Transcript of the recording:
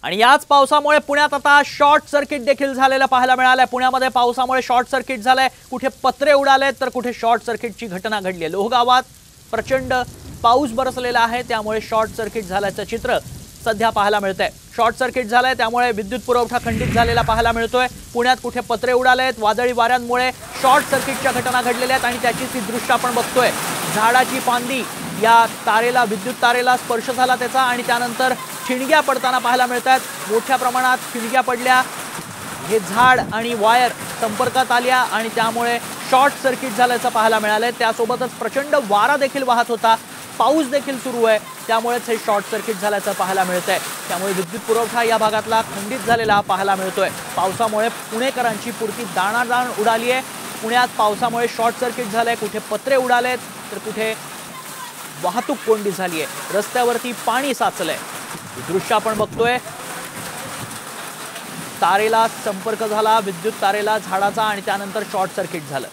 आणि याच पावसामुळे पुण्यात आता शॉर्ट सर्किट देखील झालेलं पाहायला मिळालंय। पुण्यामध्ये पावसामुळे शॉर्ट सर्किट झालंय, कुठे पत्रे उडालेत तर कुठे शॉर्ट सर्किटची घटना घडली आहे। लोहगावात प्रचंड पाऊस बरसलेला आहे, त्यामुळे शॉर्ट सर्किट झाल्याचं चित्र सध्या पाहायला मिळतंय। शॉर्ट सर्किट झालंय त्यामुळे विद्युत पुरवठा खंडित झालेला पाहायला मिळतोय। पुण्यात कुठे पत्रे उडालेत, वादळी वाऱ्यांमुळे शॉर्ट सर्किटच्या घटना घडलेल्या आहेत आणि त्याचीच ही दृश्य आपण बघतोय। झाडाची फांदी या तारेला, विद्युत तारेला स्पर्श झाला त्याचा आणि त्यानंतर ठिणग्या पडताना पाहायला मिळतात। मोठ्या प्रमाणात ठिणग्या पडल्या, हे झाड आणि वायर संपर्कात आल्या आणि त्यामुळे शॉर्ट सर्किट झाल्याचं पाहायला मिळालंय। त्यासोबतच प्रचंड वारा देखील वाहत होता, पाऊस देखील सुरू आहे, त्यामुळेच हे शॉर्ट सर्किट झाल्याचं पाहायला मिळतंय। त्यामुळे विद्युत पुरवठा या भागातला खंडित झालेला पाहायला मिळतोय। पावसामुळे पुणेकरांची पुरती दाणादाण उडाली आहे। पुण्यात पावसामुळे शॉर्ट सर्किट झालंय, कुठे पत्रे उडालेत तर कुठे वाहतूक कोंडी झाली आहे, रस्त्यावरती पाणी साचलंय। दृश्य आपण बघतोय, तारेला संपर्क झाला, विद्युत तारेला झाडाचा आणि त्यानंतर शॉर्ट सर्किट झालं।